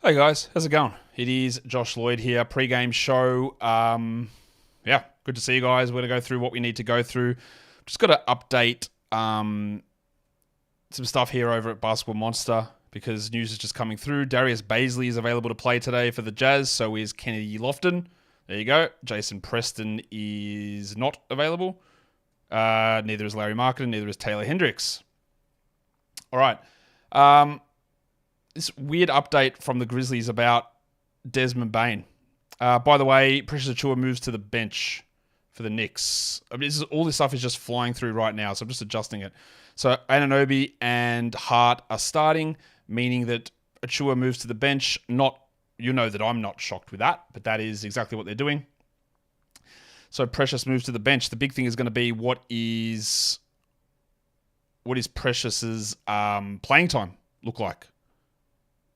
Hey guys, how's it going? It is Josh Lloyd here, pre-game show. Yeah, good to see you guys. We're going to go through what we need to go through. Just got to update some stuff here over at Basketball Monster because news is just coming through. Darius Baisley is available to play today for the Jazz, so is Kennedy Lofton. There you go. Jason Preston is not available. Neither is Larry Marketing, neither is Taylor Hendricks. All right. This weird update from the Grizzlies about Desmond Bane. By the way, Precious Achiuwa moves to the bench for the Knicks. I mean, all this stuff is just flying through right now, so I'm just adjusting it. So Anunoby and Hart are starting, meaning that Achiuwa moves to the bench. You know that I'm not shocked with that, but that is exactly what they're doing. So Precious moves to the bench. The big thing is going to be what is Precious's playing time look like?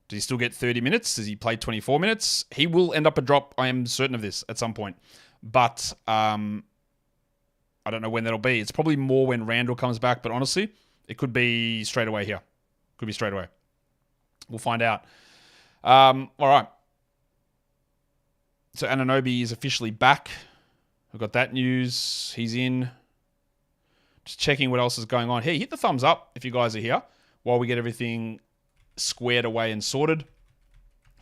Does he still get 30 minutes? Does he play 24 minutes? He will end up a drop. I am certain of this at some point. But I don't know when that'll be. It's probably more when Randall comes back. But honestly, it could be straight away here. Could be straight away. We'll find out. All right. So Anunoby is officially back. We've got that news. He's in. Just checking what else is going on. Hey, hit the thumbs up if you guys are here while we get everything squared away and sorted.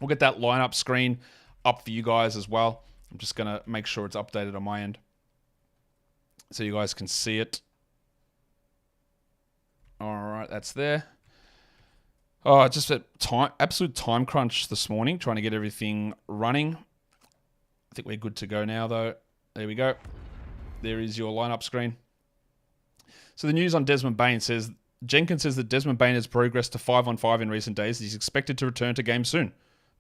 We'll get that lineup screen up for you guys as well. I'm just going to make sure it's updated on my end so you guys can see it. All right, that's there. Oh, just a absolute time crunch this morning, trying to get everything running. I think we're good to go now, though. There we go. There is your lineup screen. So the news on Desmond Bane says, Jenkins says that Desmond Bane has progressed to 5-on-5 in recent days. He's expected to return to games soon.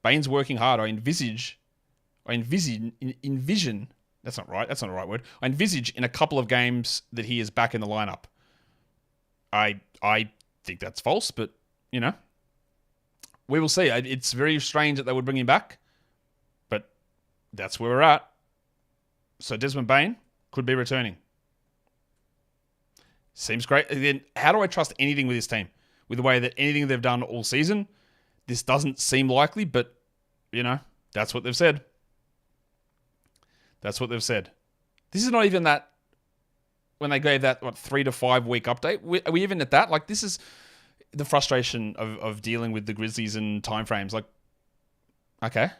Bane's working hard. I envision, that's not right. That's not the right word. I envisage in a couple of games that he is back in the lineup. I think that's false, but, you know, we will see. It's very strange that they would bring him back, but that's where we're at. So Desmond Bane could be returning. Seems great. Then how do I trust anything with this team? With the way that anything they've done all season, this doesn't seem likely, but, you know, that's what they've said. That's what they've said. This is not even that, when they gave that, 3 to 5 week update. Are we even at that? Like, this is the frustration of dealing with the Grizzlies and timeframes. Like, okay.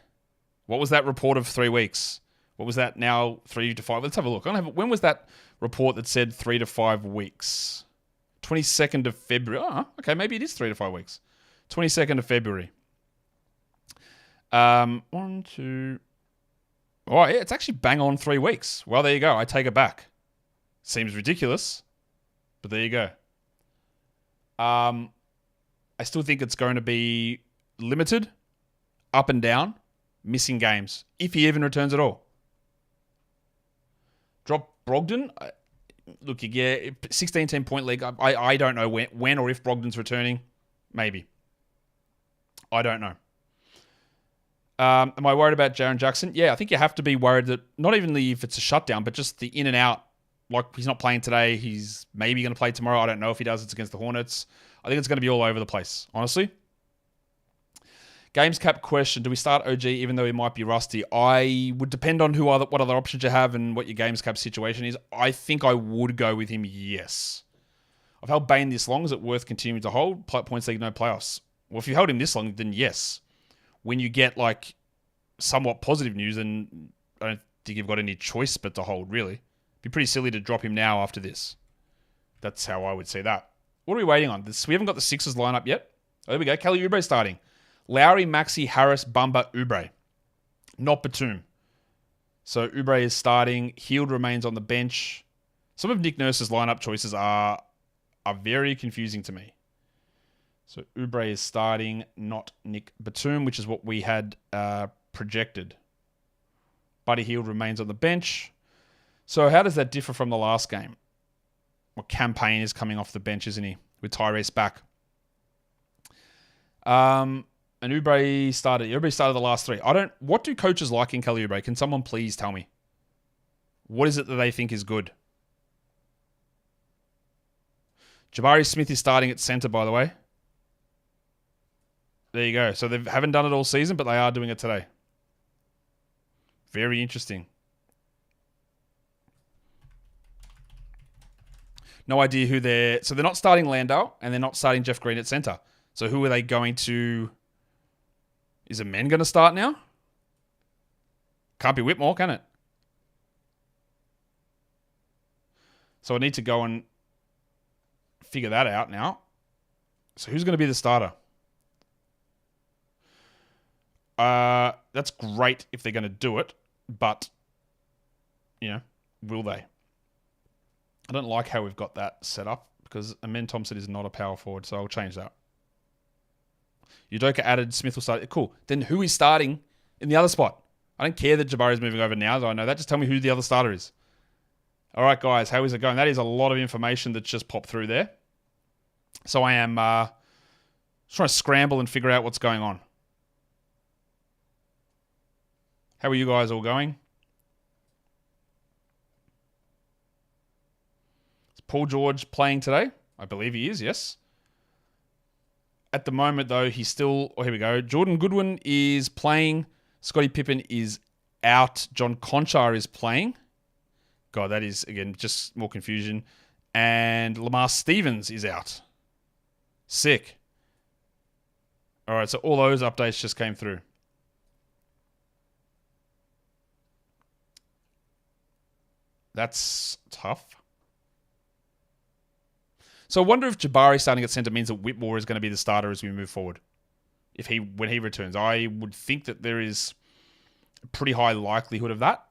What was that report of 3 weeks? What was that now? 3 to 5? Let's have a look. When was that report that said 3 to 5 weeks? 22nd of February. Oh, okay. Maybe it is 3 to 5 weeks. 22nd of February. 1, 2. Oh, yeah, it's actually bang on 3 weeks. Well, there you go. I take it back. Seems ridiculous, but there you go. I still think it's going to be limited, up and down, missing games, if he even returns at all. Drop Brogdon. Look, yeah, 16-team point league. I don't know when or if Brogdon's returning. Maybe. I don't know. Am I worried about Jaren Jackson? Yeah, I think you have to be worried that not even if it's a shutdown, but just the in and out. Like, he's not playing today. He's maybe going to play tomorrow. I don't know if he does. It's against the Hornets. I think it's going to be all over the place, honestly. Games cap question. Do we start OG even though he might be rusty? I would depend on what other options you have and what your games cap situation is. I think I would go with him, yes. I've held Bane this long. Is it worth continuing to hold? Points league, no playoffs. Well, if you held him this long, then yes. When you get, like, somewhat positive news, then I don't think you've got any choice but to hold, really. It'd be pretty silly to drop him now after this. That's how I would see that. What are we waiting on? We haven't got the Sixers lineup yet. Oh, there we go. Kelly Oubre starting. Lowry, Maxey, Harris, Bumba, Oubre. Not Batum. So Oubre is starting. Hield remains on the bench. Some of Nick Nurse's lineup choices are very confusing to me. So Oubre is starting, not Nick Batum, which is what we had projected. Buddy Hield remains on the bench. So how does that differ from the last game? Well, Campaign is coming off the bench, isn't he? With Tyrese back. And Oubre started the last 3. What do coaches like in Kelly Oubre? Can someone please tell me? What is it that they think is good? Jabari Smith is starting at center, by the way. There you go. So they haven't done it all season, but they are doing it today. Very interesting. No idea who they're... So they're not starting Landau, and they're not starting Jeff Green at centre. So who are they going to... Is Men going to start now? Can't be Whitmore, can it? So I need to go and figure that out now. So who's going to be the starter? That's great if they're going to do it, but, will they? I don't like how we've got that set up because Amen Thompson is not a power forward, so I'll change that. Udoka added, Smith will start. Cool. Then who is starting in the other spot? I don't care that Jabari is moving over now, though I know that. Just tell me who the other starter is. All right, guys, how is it going? That is a lot of information that's just popped through there. So I am just trying to scramble and figure out what's going on. How are you guys all going? Is Paul George playing today? I believe he is, yes. At the moment, though, he's still... Oh, here we go. Jordan Goodwin is playing. Scottie Pippen is out. John Conchar is playing. God, that is, again, just more confusion. And Lamar Stevens is out. Sick. All right, so all those updates just came through. That's tough. So I wonder if Jabari starting at centre means that Whitmore is going to be the starter as we move forward. When he returns. I would think that there is a pretty high likelihood of that.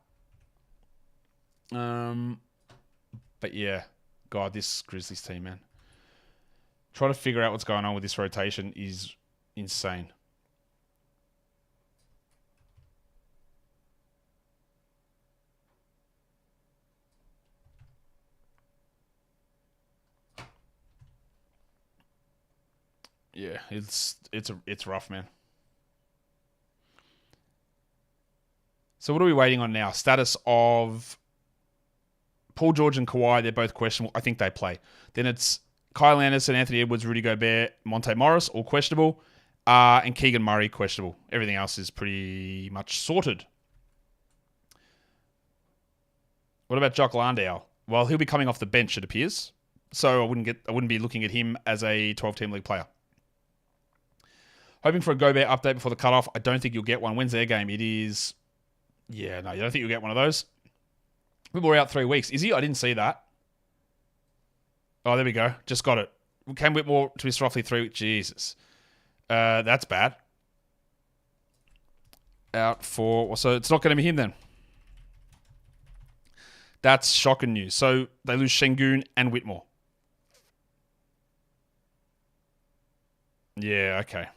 But yeah. God, this Grizzlies team, man. Trying to figure out what's going on with this rotation is insane. Yeah, it's rough, man. So what are we waiting on now? Status of Paul George and Kawhi, they're both questionable. I think they play. Then it's Kyle Anderson, Anthony Edwards, Rudy Gobert, Monte Morris, all questionable. And Keegan Murray, questionable. Everything else is pretty much sorted. What about Jock Landale? Well, he'll be coming off the bench, it appears. So I wouldn't be looking at him as a 12-team league player. Hoping for a Gobert update before the cutoff. I don't think you'll get one. When's their game? It is... Yeah, no, you don't think you'll get one of those? We're out 3 weeks. Is he? I didn't see that. Oh, there we go. Just got it. Cam Whitmore to miss roughly 3 weeks. Jesus. That's bad. Out for... So it's not going to be him then. That's shocking news. So they lose Şengün and Whitmore. Yeah, okay.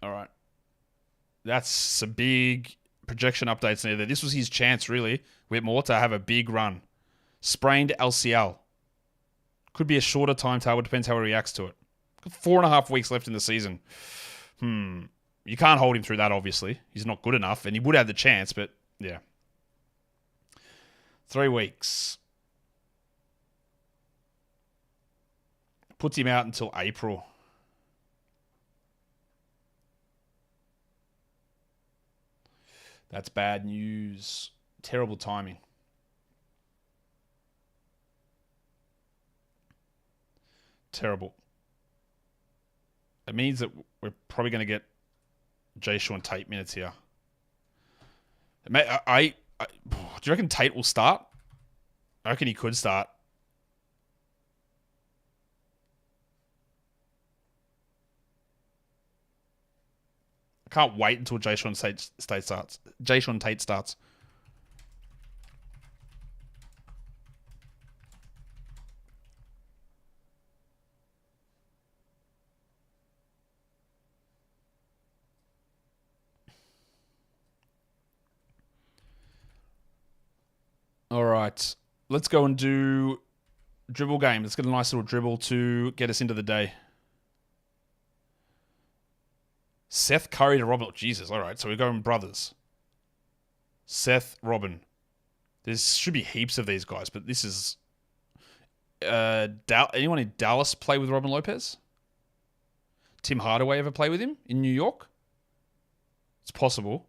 All right. That's some big projection updates there. This was his chance, really, Whitmore, to have a big run. Sprained LCL. Could be a shorter timetable. Depends how he reacts to it. 4.5 weeks left in the season. You can't hold him through that, obviously. He's not good enough, and he would have the chance, but yeah. 3 weeks. Puts him out until April. That's bad news. Terrible timing. Terrible. It means that we're probably going to get Jay-Sean Tate minutes here. Do you reckon Tate will start? I reckon he could start. I can't wait until Jay-Sean Tate starts. Jay-Sean Tate starts. All right. Let's go and do dribble game. Let's get a nice little dribble to get us into the day. Seth Curry to Robin. Oh, Jesus. All right. So we're going brothers. Seth, Robin. There should be heaps of these guys, but this is... Anyone in Dallas play with Robin Lopez? Tim Hardaway ever play with him in New York? It's possible.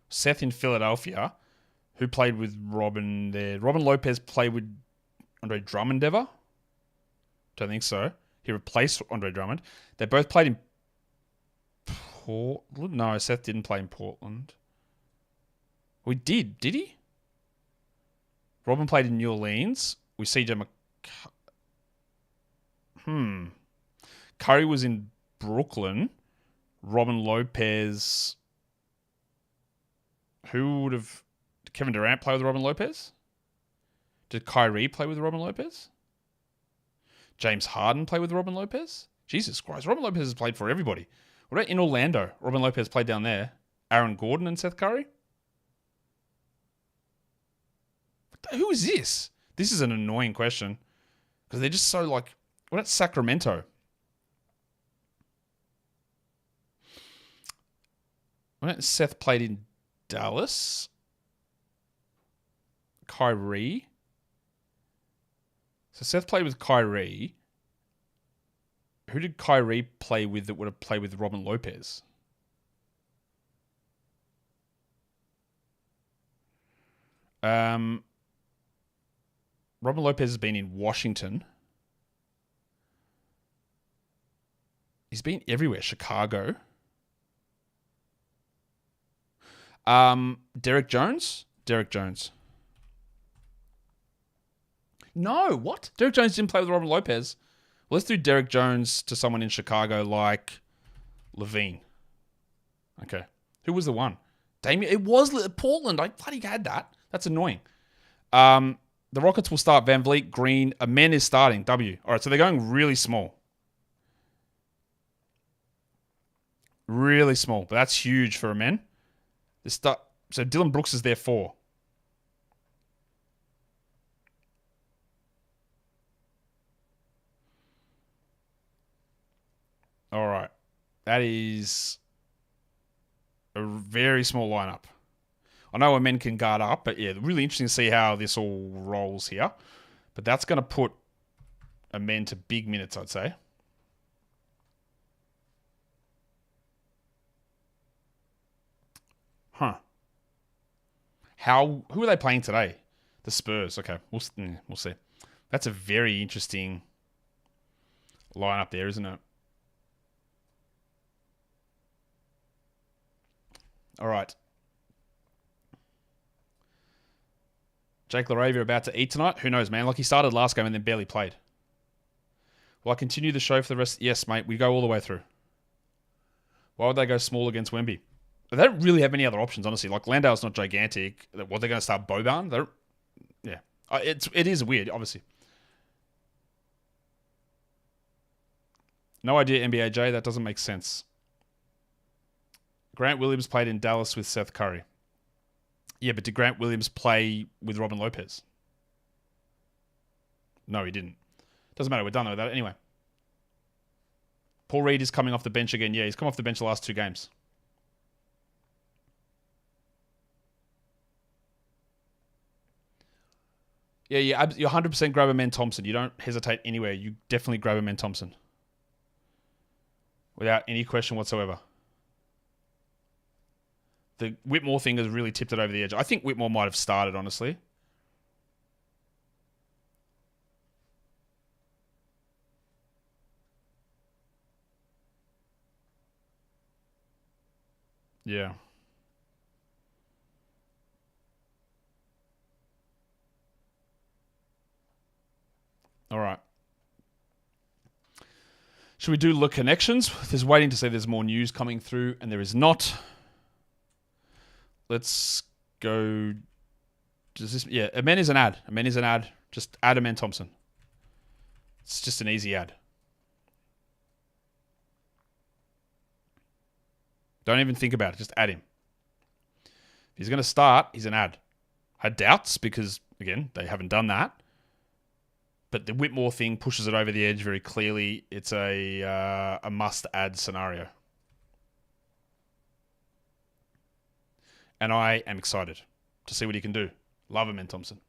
Seth in Philadelphia, who played with Robin there. Robin Lopez played with Andre Drummond ever? Don't think so. He replaced Andre Drummond. They both played in Portland. No, Seth didn't play in Portland. We did he? Robin played in New Orleans. We CJ Curry was in Brooklyn. Robin Lopez. Who would have... Did Kevin Durant play with Robin Lopez? Did Kyrie play with Robin Lopez? James Harden play with Robin Lopez? Jesus Christ. Robin Lopez has played for everybody. What about in Orlando? Robin Lopez played down there. Aaron Gordon and Seth Curry? Who is this? This is an annoying question. Because they're just so like... What about Sacramento? What about Seth played in Dallas? Kyrie? So Seth played with Kyrie. Who did Kyrie play with that would have played with Robin Lopez? Robin Lopez has been in Washington. He's been everywhere. Chicago. Derek Jones? Derek Jones. No, what? Derek Jones didn't play with Robin Lopez. Well, let's do Derek Jones to someone in Chicago like Levine. Okay. Who was the one? Damian. It was Portland. I bloody had that. That's annoying. The Rockets will start Van Vliet, Green. Amen is starting. W. All right, so they're going really small. Really small. But that's huge for Amen. So Dylan Brooks is there 4. All right. That is a very small lineup. I know men can guard up, but yeah, really interesting to see how this all rolls here. But that's going to put men to big minutes, I'd say. Huh. Who are they playing today? The Spurs. Okay, we'll see. That's a very interesting lineup there, isn't it? All right. Jake LaRavia about to eat tonight? Who knows, man? Like he started last game and then barely played. Will I continue the show for the rest? Yes, mate. We go all the way through. Why would they go small against Wemby? They don't really have any other options, honestly. Like Landau's not gigantic. What, they're going to start Boban? Yeah. It is weird, obviously. No idea, NBAJ. That doesn't make sense. Grant Williams played in Dallas with Seth Curry. Yeah, but did Grant Williams play with Robin Lopez? No, he didn't. Doesn't matter. We're done with that anyway. Paul Reed is coming off the bench again. Yeah, he's come off the bench the last 2 games. Yeah, you 100% grab Amen Thompson. You don't hesitate anywhere. You definitely grab Amen Thompson. Without any question whatsoever. The Whitmore thing has really tipped it over the edge. I think Whitmore might have started, honestly. Yeah. All right. Should we do look connections? There's waiting to say there's more news coming through, and there is not. Let's go. Does this? Yeah, Amen is an ad. Amen is an ad. Just add Amen Thompson. It's just an easy ad. Don't even think about it. Just add him. If he's going to start, he's an ad. I had doubts because, again, they haven't done that. But the Whitmore thing pushes it over the edge very clearly. It's a must-add scenario. And I am excited to see what he can do. Love him, Thompson.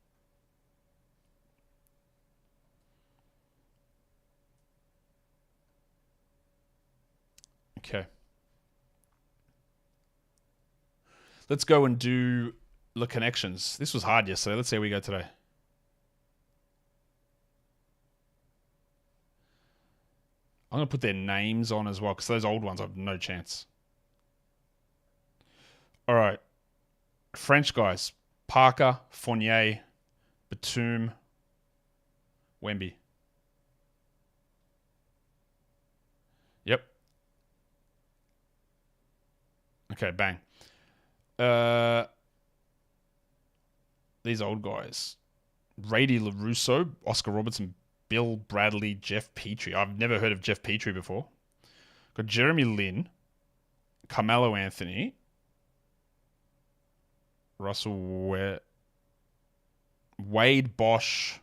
Okay. Let's go and do the connections. This was hard yesterday. Let's see how we go today. I'm going to put their names on as well because those old ones I have no chance. All right. French guys. Parker, Fournier, Batum, Wemby. Yep. Okay, bang. These old guys. Rady LaRusso, Oscar Robertson, Bill Bradley, Jeff Petrie. I've never heard of Jeff Petrie before. Got Jeremy Lin, Carmelo Anthony, Russell Wade Bosch,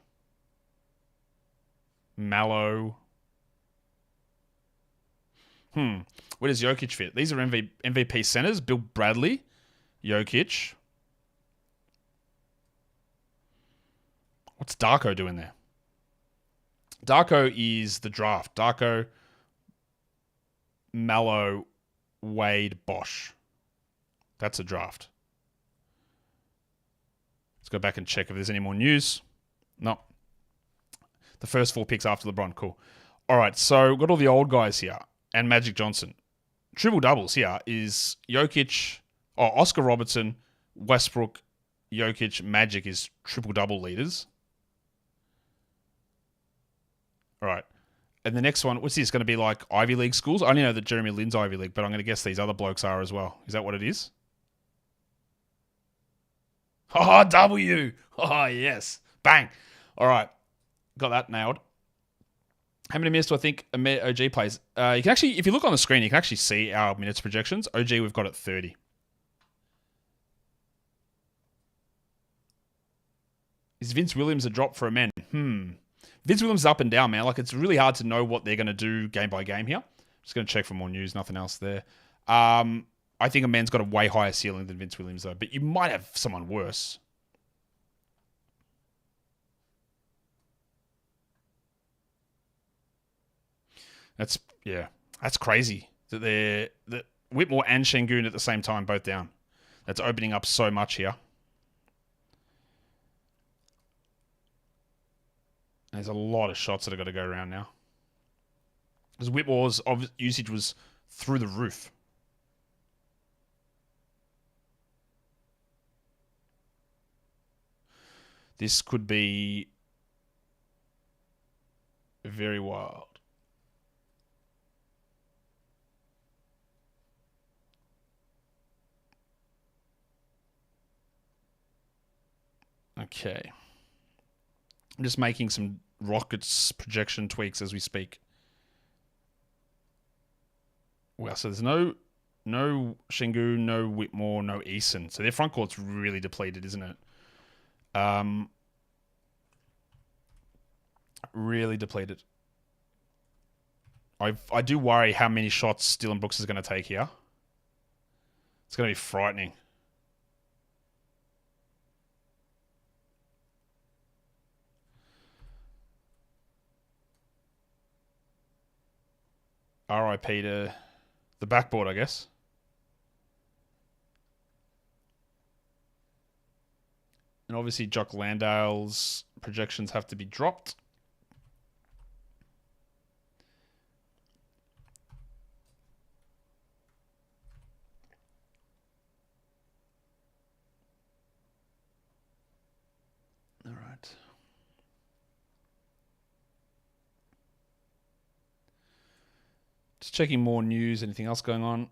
Mallow. Where does Jokic fit? These are MVP centers. Bill Bradley, Jokic. What's Darko doing there? Darko is the draft. Darko, Mallow, Wade, Bosch. That's a draft. Let's go back and check if there's any more news. No. The first 4 picks after LeBron. Cool. All right, so we've got all the old guys here and Magic Johnson. Triple doubles here is Jokic, Oscar Robertson, Westbrook, Jokic, Magic is triple double leaders. All right. And the next one, what's this? Going to be like Ivy League schools? I only know that Jeremy Lin's Ivy League, but I'm going to guess these other blokes are as well. Is that what it is? Oh, W. Oh, yes. Bang. All right. Got that nailed. How many minutes do I think OG plays? You can actually, if you look on the screen, you can actually see our minutes projections. OG, we've got at 30. Is Vince Williams a drop for a man? Vince Williams is up and down, man. Like, it's really hard to know what they're going to do game by game here. Just going to check for more news. Nothing else there. I think a man's got a way higher ceiling than Vince Williams, though. But you might have someone worse. That's crazy that Whitmore and Şengün at the same time, both down. That's opening up so much here. There's a lot of shots that have got to go around now. Because Whitmore's usage was through the roof. This could be very wild. Okay. I'm just making some Rockets projection tweaks as we speak. Well, so there's no Şengün, no Whitmore, no Eason. So their front court's really depleted, isn't it? Really depleted. I do worry how many shots Dylan Brooks is going to take here. It's going to be frightening. RIP to the backboard, I guess. And obviously, Jock Landale's projections have to be dropped. All right. Just checking more news. Anything else going on?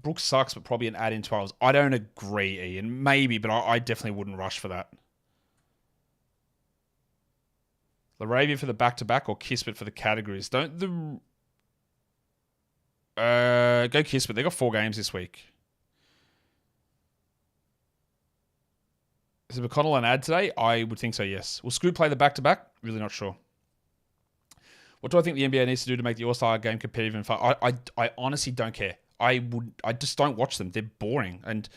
Brooks sucks, but probably an add in 12s. I don't agree, Ian. Maybe, but I definitely wouldn't rush for that. Laravia for the back-to-back or Kispert for the categories? Go Kispert. They got 4 games this week. Is McConnell an ad today? I would think so, yes. Will Scoot play the back-to-back? Really not sure. What do I think the NBA needs to do to make the All-Star game competitive and fun? I honestly don't care. I just don't watch them. They're boring, and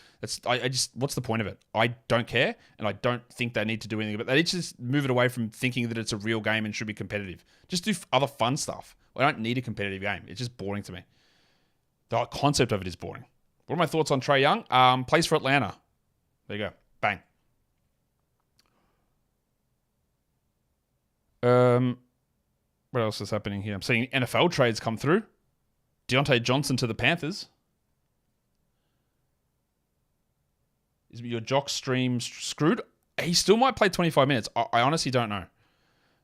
I just what's the point of it? I don't care, and I don't think they need to do anything. But they need to just move it away from thinking that it's a real game and should be competitive. Just do other fun stuff. I don't need a competitive game. It's just boring to me. The concept of it is boring. What are my thoughts on Trae Young? Plays for Atlanta. There you go. Bang. What else is happening here? I'm seeing NFL trades come through. Deontay Johnson to the Panthers. Is your jock stream screwed? He still might play 25 minutes. I honestly don't know.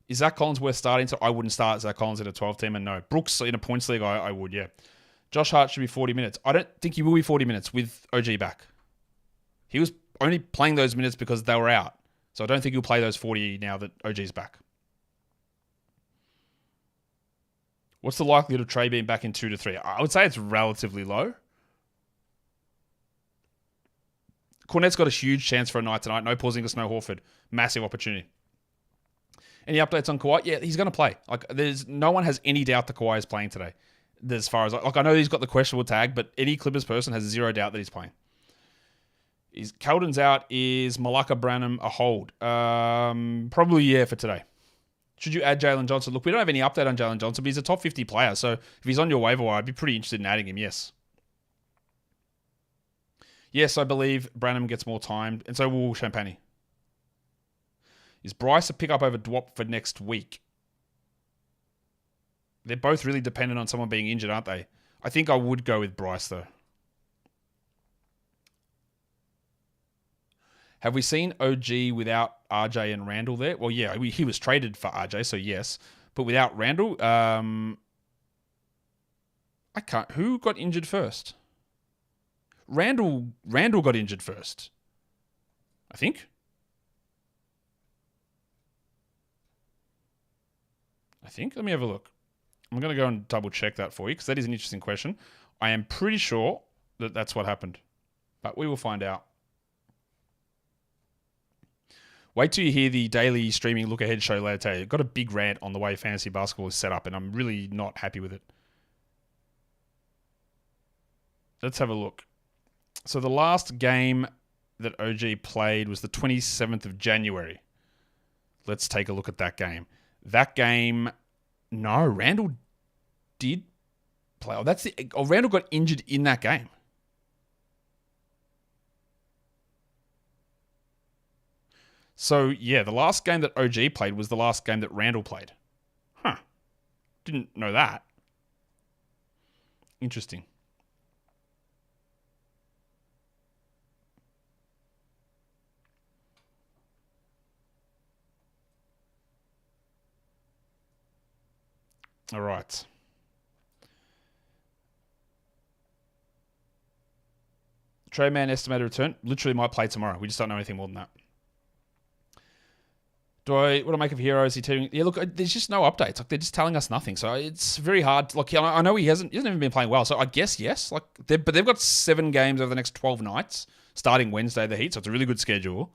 Is Zach Collins worth starting? So I wouldn't start Zach Collins in a 12 team, and no. Brooks in a points league, I would, yeah. Josh Hart should be 40 minutes. I don't think he will be 40 minutes with OG back. He was only playing those minutes because they were out. So I don't think he'll play those 40 now that OG's back. What's the likelihood of Trae being back in 2 to 3? I would say it's relatively low. Cornette's got a huge chance for a night tonight. No Porzingis, no Horford. Massive opportunity. Any updates on Kawhi? Yeah, he's going to play. No one has any doubt that Kawhi is playing today. As far as I know, he's got the questionable tag, but any Clippers person has zero doubt that he's playing. Is Keldon's out? Is Malaka Branham a hold? Probably yeah for today. Should you add Jalen Johnson? Look, we don't have any update on Jalen Johnson, but he's a top 50 player. So if he's on your waiver wire, I'd be pretty interested in adding him. Yes. Yes, I believe Branham gets more time, and so will Champagne. Is Bryce a pickup over Dwop for next week? They're both really dependent on someone being injured, aren't they? I think I would go with Bryce, though. Have we seen OG without RJ and Randall there? Well, yeah, he was traded for RJ, so yes. But without Randall, I can't. Who got injured first? Randall got injured first, I think. Let me have a look. I'm going to go and double check that for you because that is an interesting question. I am pretty sure that that's what happened, but we will find out. Wait till you hear the daily streaming look ahead show later today. I've got a big rant on the way fantasy basketball is set up, and I'm really not happy with it. Let's have a look. So the last game that OG played was the 27th of January. Let's take a look at that game. That game, no, Randall did play. Randall got injured in that game. So, yeah, the last game that OG played was the last game that Randall played. Huh. Didn't know that. Interesting. All right. Trey Man estimated return. Literally might play tomorrow. We just don't know anything more than that. What do I make of Heroes? Yeah, look, there's just no updates. Like, they're just telling us nothing. So it's very hard. Look, I know he hasn't even been playing well. So I guess yes. But they've got 7 games over the next 12 nights, starting Wednesday, the Heat. So it's a really good schedule.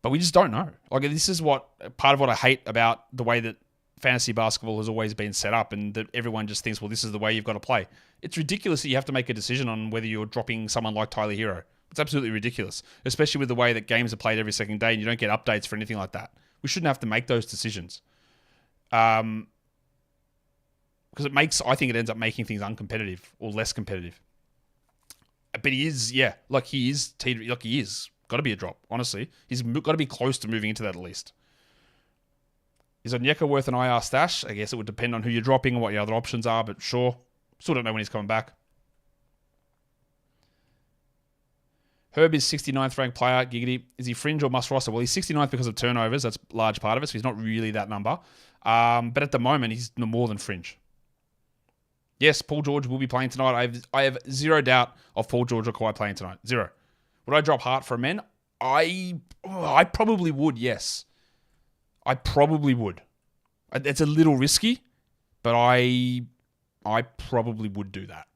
But we just don't know. Like, this is part of what I hate about the way that fantasy basketball has always been set up, and that everyone just thinks, well, this is the way you've got to play. It's ridiculous that you have to make a decision on whether you're dropping someone like Tyler Hero. It's absolutely ridiculous, especially with the way that games are played every second day and you don't get updates for anything like that. We shouldn't have to make those decisions. Because I think it ends up making things uncompetitive or less competitive. But he is. He is. Got to be a drop, honestly. He's got to be close to moving into that at least. Is Onyeka worth an IR stash? I guess it would depend on who you're dropping and what your other options are, but sure. Still don't know when he's coming back. Herb is 69th ranked player. Giggity. Is he fringe or must roster? Well, he's 69th because of turnovers. That's a large part of it, so he's not really that number. But at the moment, he's more than fringe. Yes, Paul George will be playing tonight. I have zero doubt of Paul George or Kawhi playing tonight. Zero. Would I drop Hart for a men? I probably would, yes. I probably would. It's a little risky, but I probably would do that.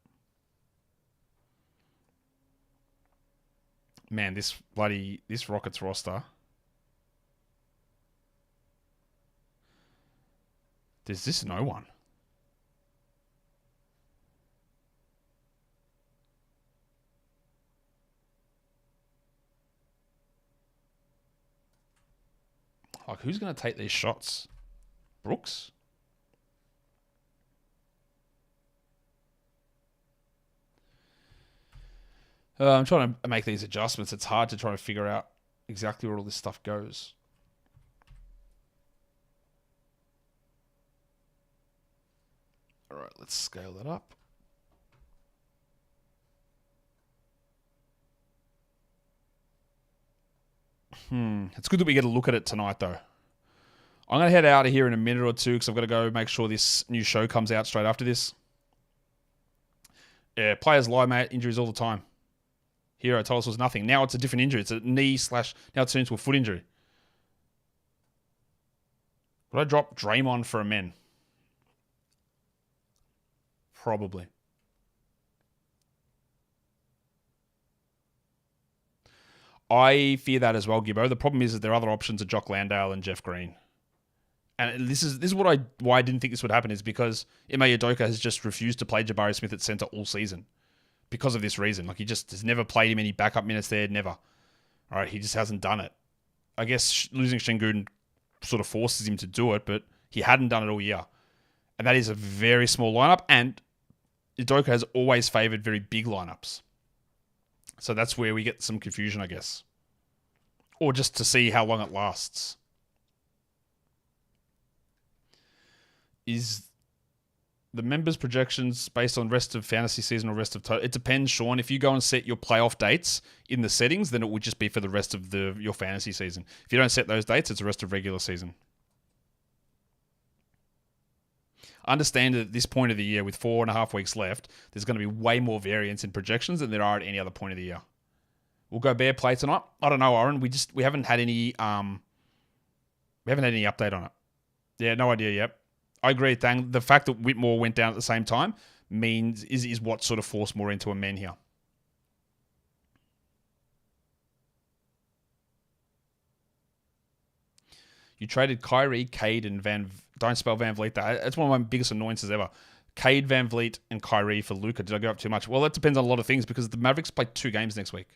Man, this Rockets roster. There's just no one. Like, who's going to take these shots? Brooks? I'm trying to make these adjustments. It's hard to try to figure out exactly where all this stuff goes. All right, let's scale that up. It's good that we get a look at it tonight, though. I'm going to head out of here in a minute or two because I've got to go make sure this new show comes out straight after this. Yeah, players lie, mate. Injuries all the time. Hero told us it was nothing. Now it's a different injury. It's a knee / now it's turned into a foot injury. Would I drop Draymond for a men? Probably. I fear that as well, Gibbo. The problem is that there are other options of Jock Landale and Jeff Green. And this is why I didn't think this would happen, is because Ime Udoka has just refused to play Jabari Smith at center all season because of this reason. Like, he just has never played him any backup minutes there, never. All right, he just hasn't done it. I guess losing Şengün sort of forces him to do it, but he hadn't done it all year. And that is a very small lineup, and Udoka has always favored very big lineups. So that's where we get some confusion, I guess. Or just to see how long it lasts. Is the members' projections based on rest of fantasy season or rest of total? It depends, Sean. If you go and set your playoff dates in the settings, then it would just be for the rest of your fantasy season. If you don't set those dates, it's the rest of regular season. Understand that at this point of the year, with 4.5 weeks left, there's going to be way more variance in projections than there are at any other point of the year. We'll go Bear play tonight. I don't know, Aaron. We haven't had any update on it. Yeah, no idea yet. I agree, Thang. The fact that Whitmore went down at the same time is what sort of forced more into a men here. You traded Kyrie, Cade, and don't spell Van Vliet. That's one of my biggest annoyances ever. Cade, Van Vliet, and Kyrie for Luka. Did I go up too much? Well, that depends on a lot of things because the Mavericks play 2 games next week.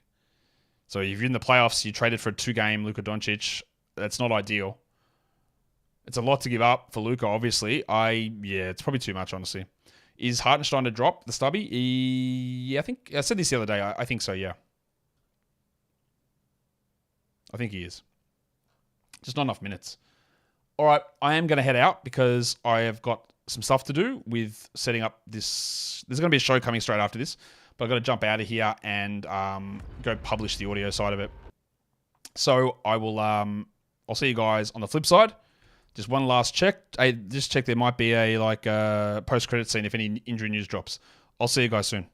So if you're in the playoffs, you traded for a 2-game Luka Doncic. That's not ideal. It's a lot to give up for Luka, obviously. It's probably too much, honestly. Is Hartenstein to drop the stubby? Yeah, I think I said this the other day. I think so, yeah. I think he is. Just not enough minutes. All right, I am going to head out because I have got some stuff to do with setting up this. There's going to be a show coming straight after this, but I've got to jump out of here and go publish the audio side of it. So I will. I'll see you guys on the flip side. Just one last check. Just check there might be a post-credit scene if any injury news drops. I'll see you guys soon.